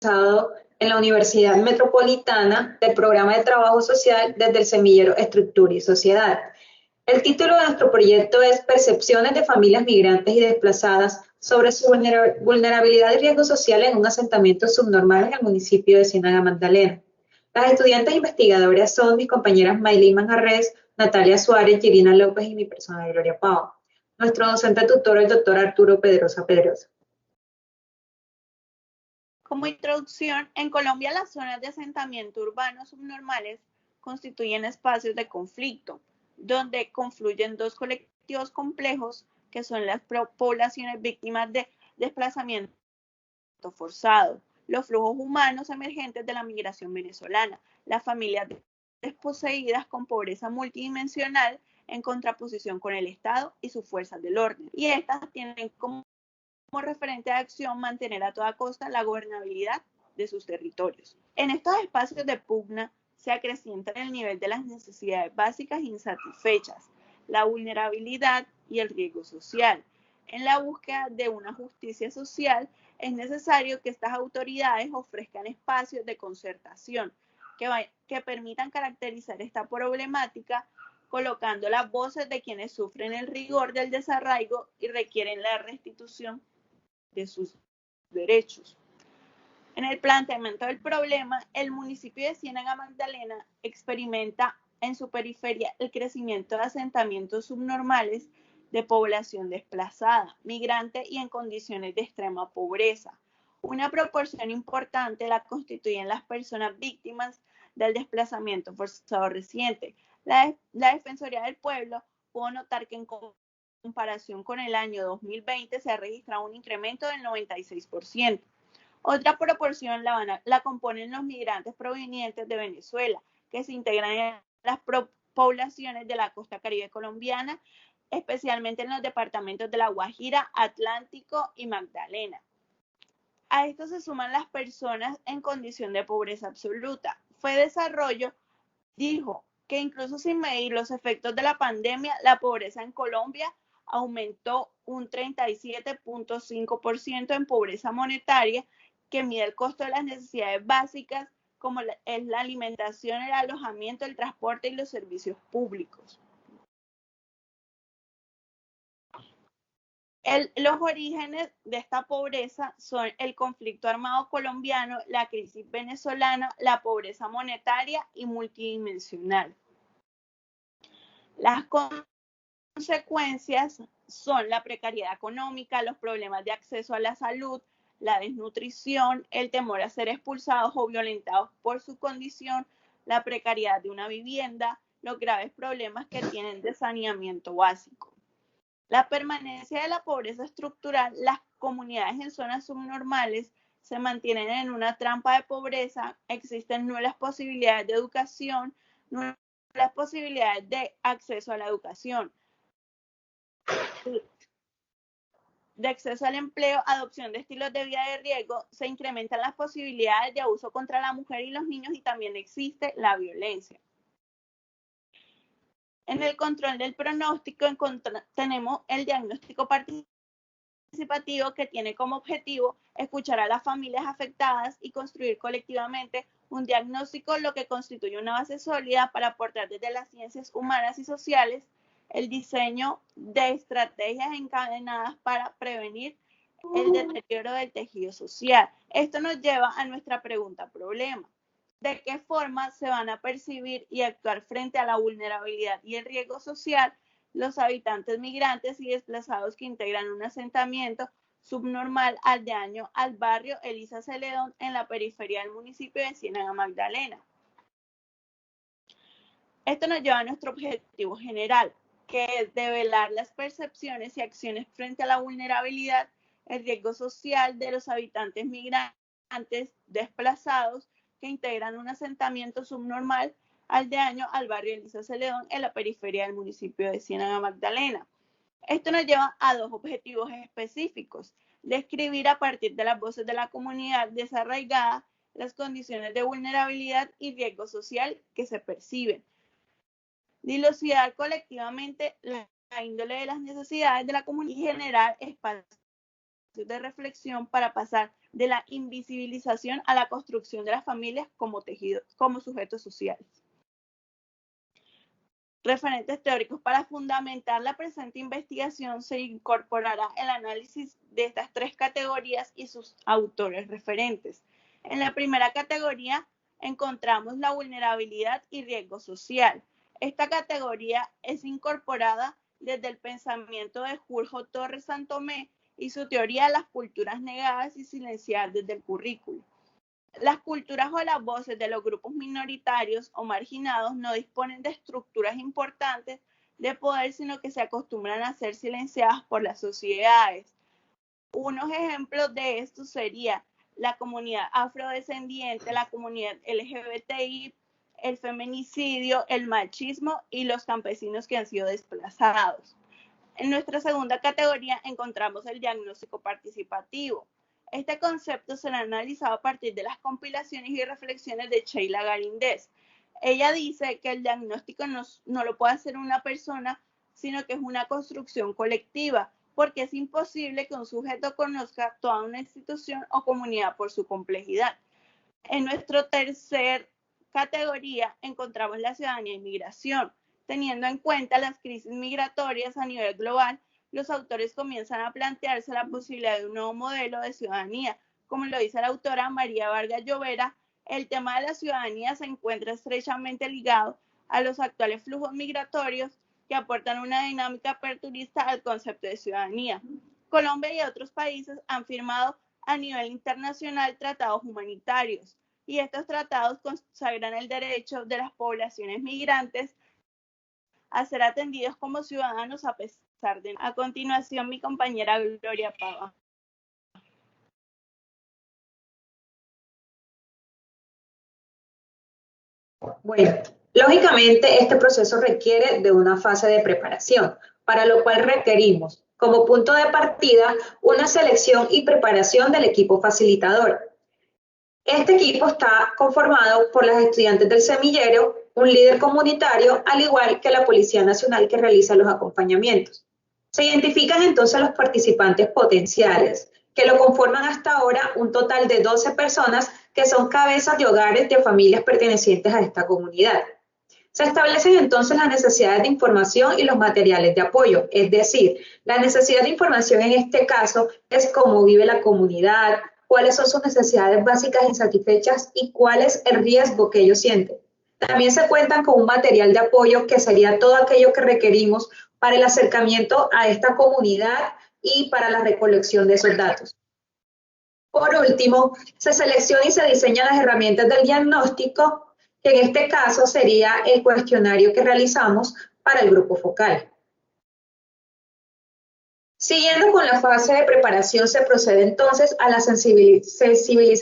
en la Universidad Metropolitana del Programa de Trabajo Social desde el semillero Estructura y Sociedad. El título de nuestro proyecto es Percepciones de familias migrantes y desplazadas sobre su vulnerabilidad y riesgo social en un asentamiento subnormal en el municipio de Ciénaga Magdalena. Las estudiantes investigadoras son mis compañeras Maylin Manjarres, Natalia Suárez, Irina López y mi persona Gloria Pau. Nuestro docente tutor, el doctor Arturo Pedrosa Pedrosa. Como introducción, en Colombia las zonas de asentamiento urbano subnormales constituyen espacios de conflicto, donde confluyen dos colectivos complejos que son las poblaciones víctimas de desplazamiento forzado, los flujos humanos emergentes de la migración venezolana, las familias desposeídas con pobreza multidimensional en contraposición con el Estado y sus fuerzas del orden. Y estas tienen como referente de acción mantener a toda costa la gobernabilidad de sus territorios. En estos espacios de pugna se acrecienta el nivel de las necesidades básicas insatisfechas, la vulnerabilidad y el riesgo social. En la búsqueda de una justicia social es necesario que estas autoridades ofrezcan espacios de concertación que permitan caracterizar esta problemática colocando las voces de quienes sufren el rigor del desarraigo y requieren la restitución de sus derechos. En el planteamiento del problema, el municipio de Ciénaga Magdalena experimenta en su periferia el crecimiento de asentamientos subnormales de población desplazada, migrante y en condiciones de extrema pobreza. Una proporción importante la constituyen las personas víctimas del desplazamiento forzado reciente. La Defensoría del Pueblo pudo notar que en comparación con el año 2020 se ha registrado un incremento del 96%. Otra proporción la componen los migrantes provenientes de Venezuela, que se integran en las poblaciones de la costa caribe colombiana, especialmente en los departamentos de La Guajira, Atlántico y Magdalena. A esto se suman las personas en condición de pobreza absoluta. FEDesarrollo dijo que incluso sin medir los efectos de la pandemia, la pobreza en Colombia aumentó un 37.5% en pobreza monetaria, que mide el costo de las necesidades básicas como es la alimentación, el alojamiento, el transporte y los servicios públicos. Los orígenes de esta pobreza son el conflicto armado colombiano, la crisis venezolana, la pobreza monetaria y multidimensional. Las consecuencias son la precariedad económica, los problemas de acceso a la salud, la desnutrición, el temor a ser expulsados o violentados por su condición, la precariedad de una vivienda, los graves problemas que tienen de saneamiento básico. La permanencia de la pobreza estructural, las comunidades en zonas subnormales se mantienen en una trampa de pobreza, existen nulas posibilidades de educación, nulas posibilidades de acceso a la educación, de acceso al empleo, adopción de estilos de vida de riesgo, se incrementan las posibilidades de abuso contra la mujer y los niños y también existe la violencia. En el control del pronóstico tenemos el diagnóstico participativo que tiene como objetivo escuchar a las familias afectadas y construir colectivamente un diagnóstico, lo que constituye una base sólida para aportar desde las ciencias humanas y sociales el diseño de estrategias encadenadas para prevenir el deterioro del tejido social. Esto nos lleva a nuestra pregunta problema. ¿De qué forma se van a percibir y actuar frente a la vulnerabilidad y el riesgo social los habitantes migrantes y desplazados que integran un asentamiento subnormal aldeaño al barrio Elisa Celedón en la periferia del municipio de Ciénaga Magdalena? Esto nos lleva a nuestro objetivo general, que es develar las percepciones y acciones frente a la vulnerabilidad, el riesgo social de los habitantes migrantes desplazados que integran un asentamiento subnormal aldeaño al barrio Elisa Celedón en la periferia del municipio de Ciénaga Magdalena. Esto nos lleva a dos objetivos específicos: describir a partir de las voces de la comunidad desarraigada las condiciones de vulnerabilidad y riesgo social que se perciben, dilucidar colectivamente la índole de las necesidades de la comunidad y generar espacios de reflexión para pasar de la invisibilización a la construcción de las familias como tejido, como sujetos sociales. Referentes teóricos. Para fundamentar la presente investigación se incorporará el análisis de estas tres categorías y sus autores referentes. En la primera categoría encontramos la vulnerabilidad y riesgo social. Esta categoría es incorporada desde el pensamiento de Julio Torres Santomé y su teoría de las culturas negadas y silenciadas desde el currículo. Las culturas o las voces de los grupos minoritarios o marginados no disponen de estructuras importantes de poder, sino que se acostumbran a ser silenciadas por las sociedades. Unos ejemplos de esto sería la comunidad afrodescendiente, la comunidad LGBTI, el feminicidio, el machismo y los campesinos que han sido desplazados. En nuestra segunda categoría encontramos el diagnóstico participativo. Este concepto se ha analizado a partir de las compilaciones y reflexiones de Sheila Garindez. Ella dice que el diagnóstico no lo puede hacer una persona, sino que es una construcción colectiva, porque es imposible que un sujeto conozca toda una institución o comunidad por su complejidad. En nuestra tercera categoría encontramos la ciudadanía y migración. Teniendo en cuenta las crisis migratorias a nivel global, los autores comienzan a plantearse la posibilidad de un nuevo modelo de ciudadanía. Como lo dice la autora María Vargas Llobera, el tema de la ciudadanía se encuentra estrechamente ligado a los actuales flujos migratorios que aportan una dinámica aperturista al concepto de ciudadanía. Colombia y otros países han firmado a nivel internacional tratados humanitarios, y estos tratados consagran el derecho de las poblaciones migrantes a ser atendidos como ciudadanos a pesar de... A continuación, mi compañera Gloria Pava. Bueno, lógicamente este proceso requiere de una fase de preparación, para lo cual requerimos como punto de partida una selección y preparación del equipo facilitador. Este equipo está conformado por las estudiantes del semillero, un líder comunitario, al igual que la Policía Nacional que realiza los acompañamientos. Se identifican entonces los participantes potenciales, que lo conforman hasta ahora un total de 12 personas que son cabezas de hogares de familias pertenecientes a esta comunidad. Se establecen entonces las necesidades de información y los materiales de apoyo, es decir, la necesidad de información en este caso es cómo vive la comunidad, cuáles son sus necesidades básicas insatisfechas y cuál es el riesgo que ellos sienten. También se cuentan con un material de apoyo que sería todo aquello que requerimos para el acercamiento a esta comunidad y para la recolección de esos datos. Por último, se selecciona y se diseñan las herramientas del diagnóstico, que en este caso sería el cuestionario que realizamos para el grupo focal. Siguiendo con la fase de preparación, se procede entonces a la sensibilización